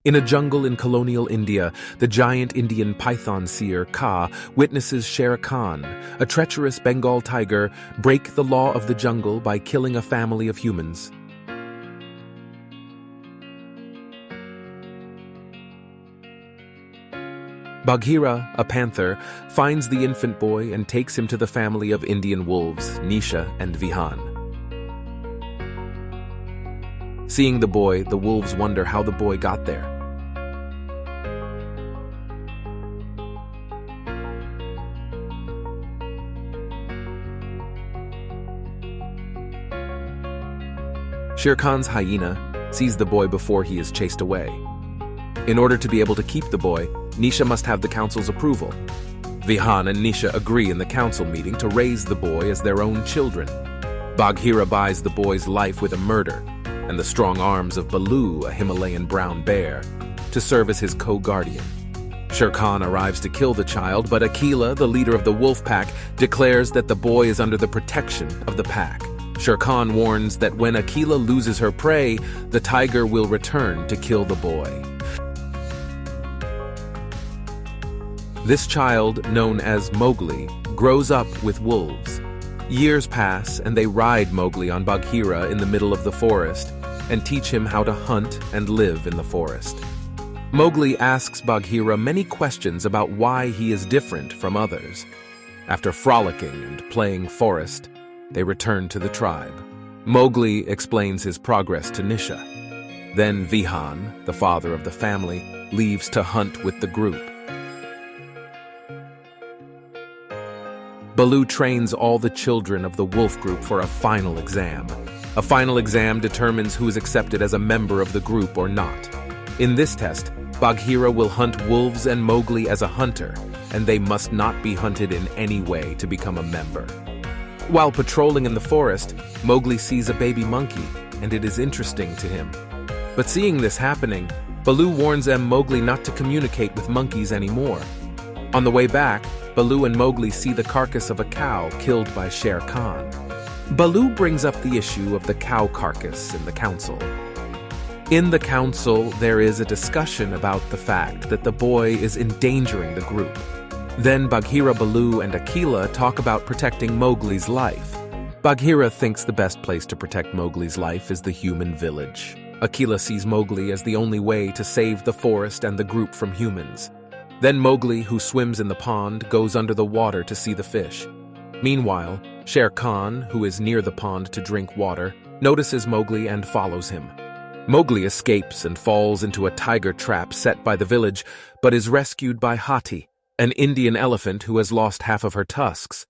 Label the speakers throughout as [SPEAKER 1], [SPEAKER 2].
[SPEAKER 1] In a jungle in colonial India, the giant Indian python seer Ka witnesses Shere Khan, a treacherous Bengal tiger, break the law of the jungle by killing a family of humans. Bagheera, a panther, finds the infant boy and takes him to the family of Indian wolves, Nisha and Vihan. Seeing the boy, the wolves wonder how the boy got there. Shere Khan's hyena sees the boy before he is chased away. In order to be able to keep the boy, Nisha must have the council's approval. Vihan and Nisha agree in the council meeting to raise the boy as their own children. Bagheera buys the boy's life with a murder, and the strong arms of Baloo, a Himalayan brown bear, to serve as his co-guardian. Shere Khan arrives to kill the child, but Akela, the leader of the wolf pack, declares that the boy is under the protection of the pack. Shere Khan warns that when Akela loses her prey, the tiger will return to kill the boy. This child, known as Mowgli, grows up with wolves. Years pass, and they ride Mowgli on Bagheera in the middle of the forest and teach him how to hunt and live in the forest. Mowgli asks Bagheera many questions about why he is different from others. After frolicking and playing forest, they return to the tribe. Mowgli explains his progress to Nisha. Then Vihan, the father of the family, leaves to hunt with the group. Baloo trains all the children of the wolf group for a final exam. A final exam determines who is accepted as a member of the group or not. In this test, Bagheera will hunt wolves and Mowgli as a hunter, and they must not be hunted in any way to become a member. While patrolling in the forest, Mowgli sees a baby monkey, and it is interesting to him. But seeing this happening, Baloo warns Mowgli not to communicate with monkeys anymore. On the way back, Baloo and Mowgli see the carcass of a cow killed by Shere Khan. Baloo brings up the issue of the cow carcass in the council. In the council, there is a discussion about the fact that the boy is endangering the group. Then Bagheera, Baloo, and Akela talk about protecting Mowgli's life. Bagheera thinks the best place to protect Mowgli's life is the human village. Akela sees Mowgli as the only way to save the forest and the group from humans. Then Mowgli, who swims in the pond, goes under the water to see the fish. Meanwhile, Shere Khan, who is near the pond to drink water, notices Mowgli and follows him. Mowgli escapes and falls into a tiger trap set by the village, but is rescued by Hati, an Indian elephant who has lost half of her tusks.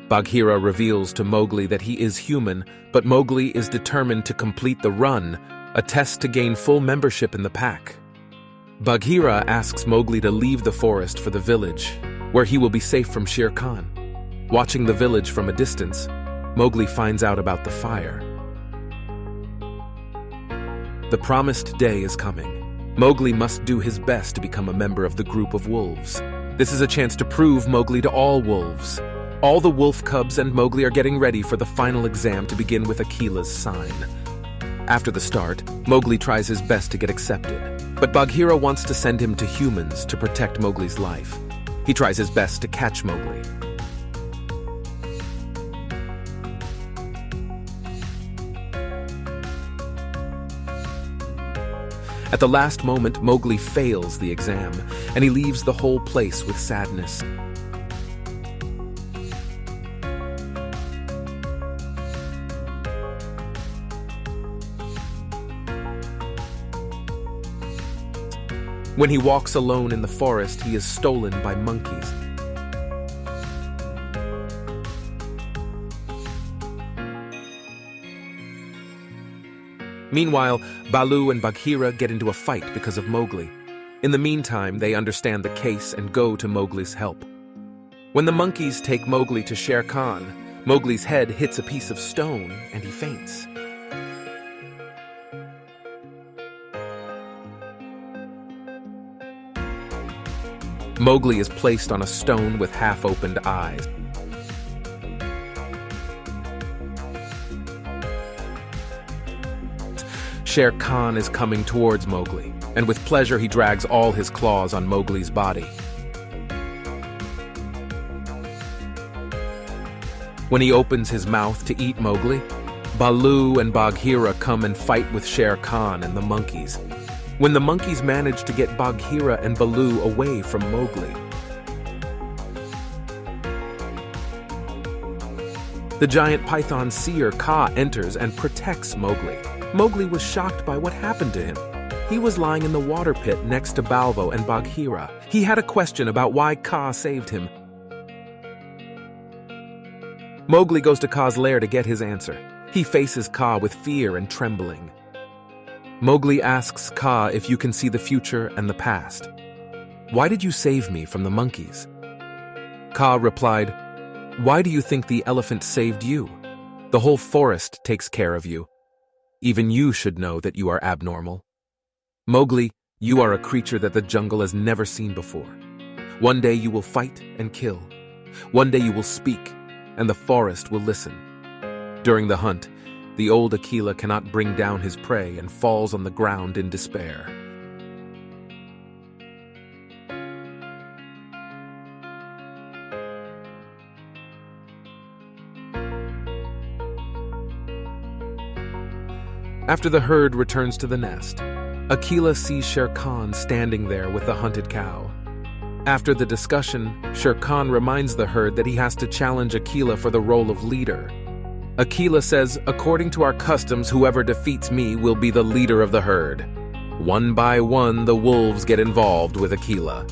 [SPEAKER 1] Bagheera reveals to Mowgli that he is human, but Mowgli is determined to complete the run, a test to gain full membership in the pack. Bagheera asks Mowgli to leave the forest for the village, where he will be safe from Shere Khan. Watching the village from a distance, Mowgli finds out about the fire. The promised day is coming. Mowgli must do his best to become a member of the group of wolves. This is a chance to prove Mowgli to all wolves. All the wolf cubs and Mowgli are getting ready for the final exam to begin with Akela's sign. After the start, Mowgli tries his best to get accepted, but Bagheera wants to send him to humans to protect Mowgli's life. He tries his best to catch Mowgli. At the last moment, Mowgli fails the exam, and he leaves the whole place with sadness. When he walks alone in the forest, he is stolen by monkeys. Meanwhile, Baloo and Bagheera get into a fight because of Mowgli. In the meantime, they understand the case and go to Mowgli's help. When the monkeys take Mowgli to Shere Khan, Mowgli's head hits a piece of stone and he faints. Mowgli is placed on a stone with half-opened eyes. Shere Khan is coming towards Mowgli, and with pleasure he drags all his claws on Mowgli's body. When he opens his mouth to eat Mowgli, Baloo and Bagheera come and fight with Shere Khan and the monkeys. When the monkeys manage to get Bagheera and Baloo away from Mowgli, the giant python seer Kaa enters and protects Mowgli. Mowgli was shocked by what happened to him. He was lying in the water pit next to Baloo and Bagheera. He had a question about why Kaa saved him. Mowgli goes to Kaa's lair to get his answer. He faces Kaa with fear and trembling. Mowgli asks Kaa if you can see the future and the past. Why did you save me from the monkeys? Kaa replied, why do you think the elephant saved you? The whole forest takes care of you. Even you should know that you are abnormal. Mowgli, you are a creature that the jungle has never seen before. One day you will fight and kill. One day you will speak, and the forest will listen. During the hunt, the old Aquila cannot bring down his prey and falls on the ground in despair. After the herd returns to the nest, Aquila sees Shere Khan standing there with the hunted cow. After the discussion, Shere Khan reminds the herd that he has to challenge Aquila for the role of leader. Aquila says, according to our customs, whoever defeats me will be the leader of the herd. One by one, the wolves get involved with Aquila.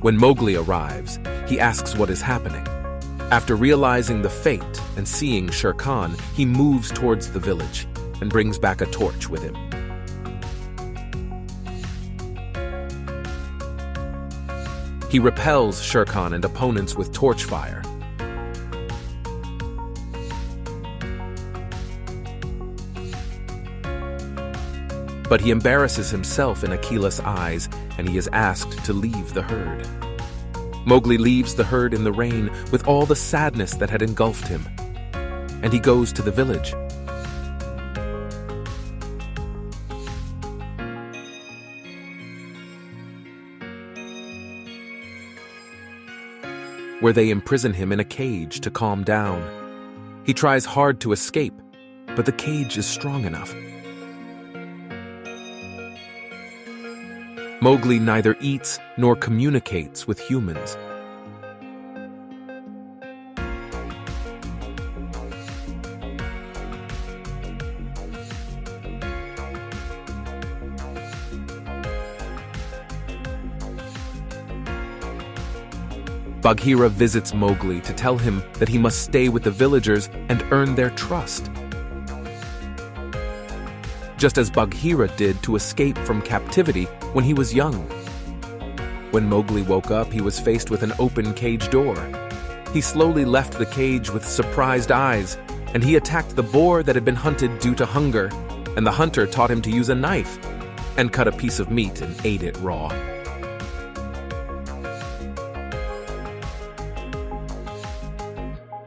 [SPEAKER 1] When Mowgli arrives, he asks what is happening. After realizing the fate and seeing Shere Khan, he moves towards the village and brings back a torch with him. He repels Shere Khan and opponents with torch fire. But he embarrasses himself in Aquila's eyes, and he is asked to leave the herd. Mowgli leaves the herd in the rain with all the sadness that had engulfed him, and he goes to the village. Where they imprison him in a cage to calm down. He tries hard to escape, but the cage is strong enough. Mowgli neither eats nor communicates with humans. Bagheera visits Mowgli to tell him that he must stay with the villagers and earn their trust, just as Bagheera did to escape from captivity when he was young. When Mowgli woke up, he was faced with an open cage door. He slowly left the cage with surprised eyes, and he attacked the boar that had been hunted due to hunger, and the hunter taught him to use a knife and cut a piece of meat and ate it raw.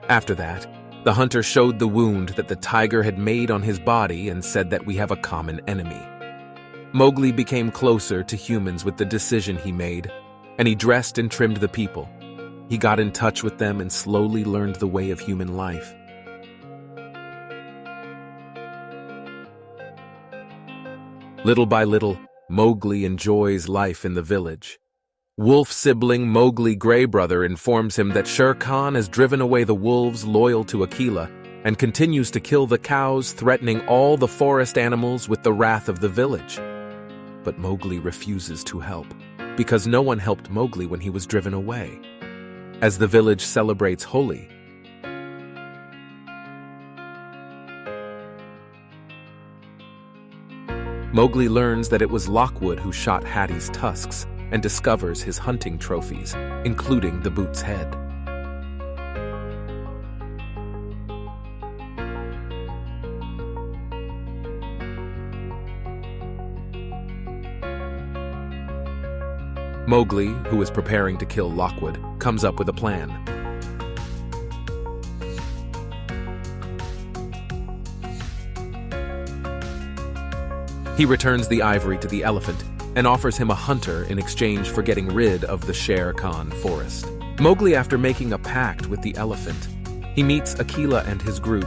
[SPEAKER 1] After that, the hunter showed the wound that the tiger had made on his body and said that we have a common enemy. Mowgli became closer to humans with the decision he made, and he dressed and trimmed the people. He got in touch with them and slowly learned the way of human life. Little by little, Mowgli enjoys life in the village. Wolf sibling Mowgli Grey Brother informs him that Shere Khan has driven away the wolves loyal to Aquila and continues to kill the cows, threatening all the forest animals with the wrath of the village. But Mowgli refuses to help, because no one helped Mowgli when he was driven away. As the village celebrates Holi, Mowgli learns that it was Lockwood who shot Hattie's tusks and discovers his hunting trophies, including the boot's head. Mowgli, who is preparing to kill Lockwood, comes up with a plan. He returns the ivory to the elephant and offers him a hunter in exchange for getting rid of the Shere Khan forest. Mowgli, after making a pact with the elephant, he meets Akela and his group,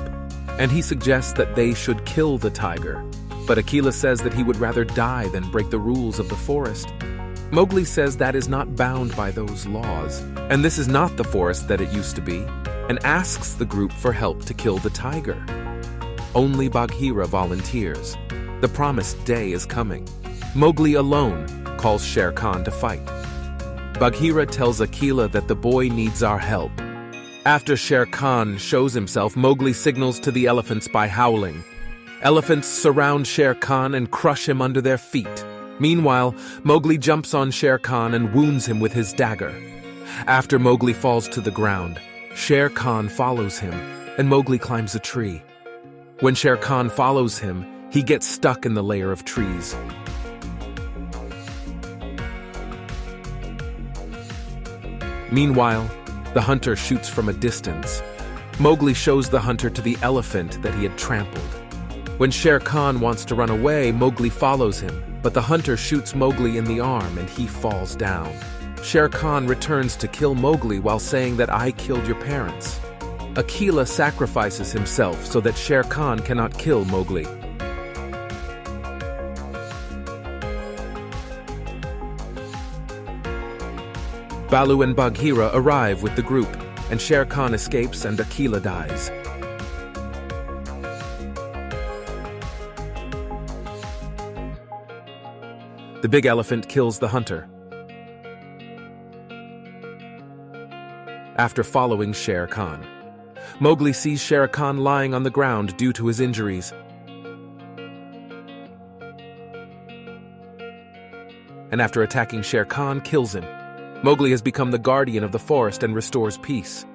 [SPEAKER 1] and he suggests that they should kill the tiger. But Akela says that he would rather die than break the rules of the forest. Mowgli says that is not bound by those laws, and this is not the forest that it used to be, and asks the group for help to kill the tiger. Only Bagheera volunteers. The promised day is coming. Mowgli alone calls Shere Khan to fight. Bagheera tells Akela that the boy needs our help. After Shere Khan shows himself, Mowgli signals to the elephants by howling. Elephants surround Shere Khan and crush him under their feet. Meanwhile, Mowgli jumps on Shere Khan and wounds him with his dagger. After Mowgli falls to the ground, Shere Khan follows him, and Mowgli climbs a tree. When Shere Khan follows him, he gets stuck in the layer of trees. Meanwhile, the hunter shoots from a distance. Mowgli shows the hunter to the elephant that he had trampled. When Shere Khan wants to run away, Mowgli follows him, but the hunter shoots Mowgli in the arm and he falls down. Shere Khan returns to kill Mowgli while saying that I killed your parents. Akela sacrifices himself so that Shere Khan cannot kill Mowgli. Baloo and Bagheera arrive with the group, and Shere Khan escapes and Akela dies. The big elephant kills the hunter. After following Shere Khan, Mowgli sees Shere Khan lying on the ground due to his injuries. And after attacking Shere Khan, kills him. Mowgli has become the guardian of the forest and restores peace.